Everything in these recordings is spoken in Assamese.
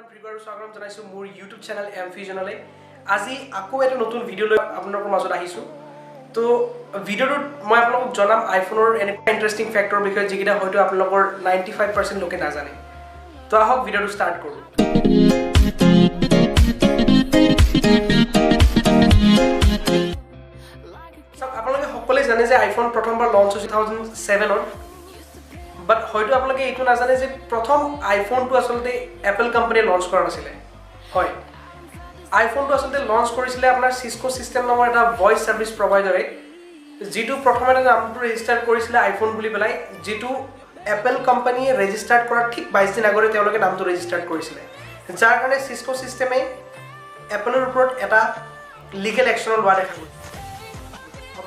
নাম ফ্ৰিবাৰ স্বাগতম জনাইছো মোৰ ইউটিউব চেনেল এমফিজনলৈ আজি আকৌ এটা নতুন ভিডিও লৈ আপোনালোকৰ মাজত আহিছো তো ভিডিওটোত মই আপোনালোকক জনাম আইফোনৰ এনেকুৱা ইন্টাৰেষ্টিং ফেক্টৰ বিষয়ে যিকিটা হয়তো আপোনালোকৰ 95% লোকে নাজানে তো আহক ভিডিওটো ষ্টাৰ্ট কৰো সব আপোনালোকে সকলোৱে জানে যে আইফোন প্ৰথমবাৰ লঞ্চ হৈছিল 2007 ত But হয়তো আপোনালোকে এইটো নাজানে যে প্ৰথম আইফোনটো আসলতে এপল কোম্পানীয়ে লঞ্চ কৰা নাছিলে হয় আইফোনটো আসলতে লঞ্চ কৰিছিলে আপোনাৰ সিস্কো সিস্টেম নামৰ এটা ভয়েস সাৰ্ভিস প্ৰভাইডাৰে যেটো প্ৰথমতে নামটো ৰেজিষ্টাৰ কৰিছিলে আইফোন বুলি পেলাই যেটো এপল কোম্পানীয়ে ৰেজিষ্টাৰ কৰাৰ ঠিক 22 দিন আগতে তেওঁলোকে নামটো ৰেজিষ্টাৰ কৰিছিলে যাৰ কাৰণে সিস্কো সিস্টেমে এপলৰ ওপৰত এটা লিগেল একচন লোৱা দেখা গৈছে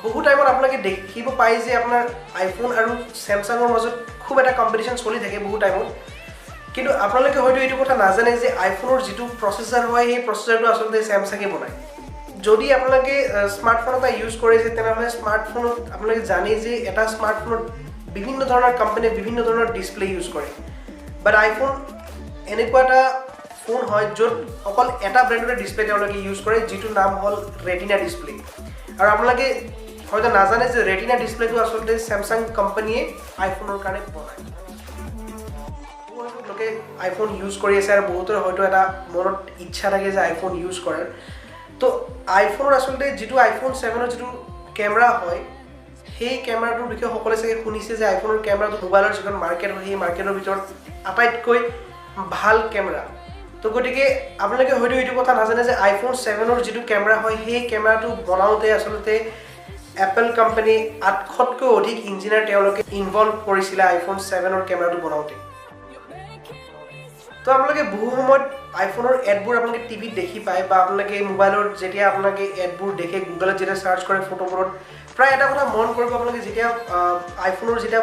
বহু টাইমত আপোনালোকে দেখিব পাই যে আপোনাৰ আইফোন আৰু স্যামসাঙৰ মাজত খুব এটা কম্পিটিশন চলি থাকে বহু টাইমত কিন্তু আপোনালোকে হয়তো এইটো কথা নাজানে যে আইফোনৰ যেটো প্ৰসেসৰ হয় এই প্ৰসেসৰটো আসলে স্যামসাঙে বনায় যদি আপোনালোকে স্মাৰ্টফোন এটা ইউজ কৰে যে তেনেহলে স্মাৰ্টফোনত আপোনালোকে জানে যে এটা স্মাৰ্টফোনত বিভিন্ন ধৰণৰ কোম্পানী বিভিন্ন ধৰণৰ ডিসপ্লে ইউজ কৰে বাট আইফোন এনেকুৱা এটা ফোন হয় য'ত অকল এটা ব্ৰ্যান্ডৰ ডিসপ্লে তেওঁলোকে ইউজ কৰে যেটো নাম হল ৰেটিনা ডিসপ্লে আৰু আপোনালোকে হয়তো নাজানে যে ৰেটিনা ডিসপ্লেটো আসলে স্যামসাং কোম্পানীয়ে আইফোনৰ কাৰণে বনায় লোকে আইফোন ইউজ কৰি আছে আৰু বহুতৰ হয়তো এটা মনত ইচ্ছা থাকে যে আইফোন ইউজ কৰাৰ তো আইফোনৰ আসলে যেটো আইফোন 7 ৰ যেটো ক্যামেৰা হয় সেই ক্যামেৰাটোৰ বিষয়ে সকলোৱে চাগে শুনিছে যে আইফোনৰ ক্যামেৰাটো মোবাইলৰ যিখন মাৰ্কেট হয় সেই মাৰ্কেটৰ ভিতৰত আটাইতকৈ ভাল ক্যামেৰা তো গটিকে আপোনালোকে হয়তো এইটো কথা নাজানে যে আইফোন 7 ৰ যেটো ক্যামেৰা হয় সেই ক্যামেৰাটো বনাওতে আসলে এপল কোম্পানী 800তকৈ অধিক ইঞ্জিনিয়াৰ তেওঁলোকে ইনভলভ কৰিছিল আইফোন 7 ৰ ক্যামেৰাটো বনাওতে তো আপোনালোকে বহু সময়ত আইফোনৰ এডবোৰ আপোনালোকে টিভিত দেখি পায় বা আপোনালোকে মোবাইলৰ যেতিয়া আপোনালোকে এডবোৰ দেখে গুগলত যেতিয়া সাৰ্চ কৰে ফটোবোৰত প্ৰায় এটা কথা মন কৰিব আপোনালোকে যেতিয়া আইফোনৰ যেতিয়া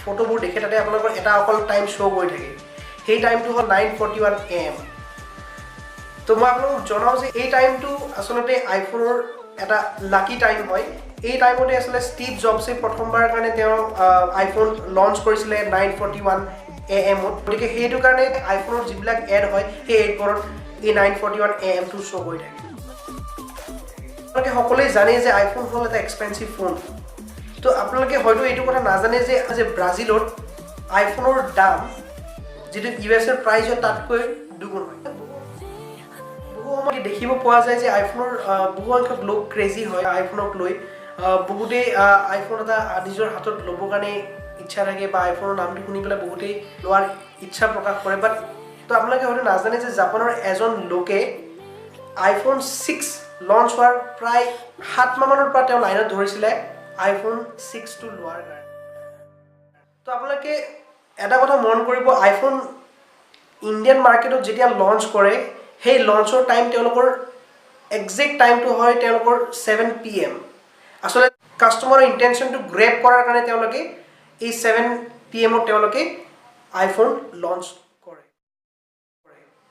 ফটোবোৰ দেখে তাতে আপোনালোকৰ এটা অকল টাইম শ্ব' কৰি থাকে সেই টাইমটো হ'ল 9:41 AM তো মই আপোনালোকক জনাও যে এই টাইমটো আসলে আইফোনৰ এটা লাকি টাইম হয় এই টাইমতে আসলে ষ্টিভ জবছে প্ৰথমবাৰ কাৰণে তেওঁ আইফোন লঞ্চ কৰিছিল 9:41 AM গতিকে হেতু কাৰণে আইফোনৰ যিবিলাক এড হয় সেই এডবোৰত এই 9:41 AM টো শ্ব' কৰি থাকে আপোনালোকে সকলোৱে জানে যে আইফোন হ'ল এটা এক্সপেন্সিভ ফোন তো আপোনালোকে হয়তো এইটো কথা নাজানে যে ব্ৰাজিলত আইফোনৰ দাম যেটো ইউএছ এৰ প্ৰাইস তাতকৈ দুগুণ হয় বহু সময় দেখিব পোৱা যায় যে আইফোনৰ বহু সংখ্যক লোক ক্ৰেজি হয় আইফোনক লৈ বহুতে আইফোন এটা নিজৰ হাতত ল'ব কাৰণে ইচ্ছা থাকে বা আইফোনৰ নামটো শুনি পেলাই বহুতে লোৱাৰ ইচ্ছা প্ৰকাশ কৰে বাট তো আপোনালোকে হয়তো নাজানে যে জাপানৰ এজন লোকে আইফোন 6 লঞ্চ হোৱাৰ প্ৰায় 7 মাহৰ পৰা তেওঁ লাইনত ধৰিছিলে আইফোন 6 টো লোৱাৰ কাৰণে তো আপোনালোকে এটা কথা মন কৰিব আইফোন ইণ্ডিয়ান মাৰ্কেটত যেতিয়া লঞ্চ কৰে সেই লঞ্চৰ টাইম তেওঁলোকৰ এক্সাক্ট টাইমটো হয় তেওঁলোকৰ 7 PM আসলে কাস্টমাৰৰ ইন্টেনশনটো গ্ৰেব কৰাৰ কাৰণে তেওঁলোকে এই 7 PM ত তেওঁলোকে আইফোন লঞ্চ কৰে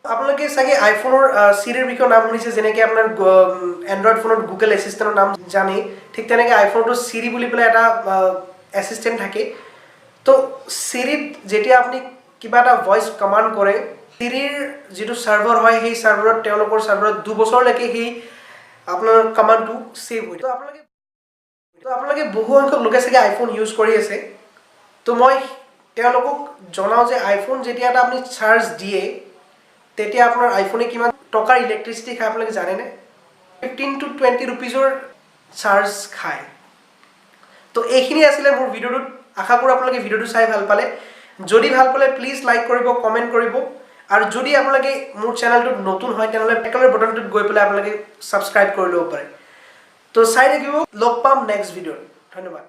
আপোনালোকে সাগে আইফোনৰ সিৰিৰ বিষয়ে নাম শুনিছে যেনেকৈ আপোনাৰ এন্ড্ৰইড ফোনত গুগল এসিস্টেন্টৰ নাম জানে ঠিক তেনেকৈ আইফোনটো সিৰি বুলি পেলাই এটা এসিস্টেন্ট থাকে তো সিৰিত যেতিয়া আপুনি কিবা এটা ভয়েস কমান্ড কৰে সিৰিৰ যেটো সাৰ্ভাৰ হয় সেই সাৰ্ভাৰত তেওঁলোকৰ সাৰ্ভাৰত 2 বছৰলৈকে সেই আপোনাৰ কমান্ডটো সেভ হৈ তো আপোনালোকে বহু সংখ্যক লোকে সাগে আইফোন ইউজ কৰি আছে তো মই তেওঁলোকক জনাও যে আইফোন যেতিয়া এটা আপুনি চাৰ্জ দিয়ে তেতিয়া আপোনাৰ আইফোনে কিমান টকাৰ ইলেক্ট্ৰিচিটি খায় আপোনালোকে জানে নে 15 to 20 रुपीजৰ চাৰ্জ খায় তো এইখিনি আছিল মোৰ ভিডিওটো আশা কৰো আপোনালোকে ভিডিওটো চাই ভাল পালে যদি ভাল পালে প্লিজ লাইক কৰিব কমেন্ট কৰিব আৰু যদি আপোনালোকে মোৰ চেনেলটো নতুন হয় তেনেহলে বেলৰ বটনটোত গৈ পেলাই আপোনালোকে সাবস্ক্ৰাইব কৰি লব পাৰে তো চাই থাকিব লগ পাম নেক্সট ভিডিওত ধন্যবাদ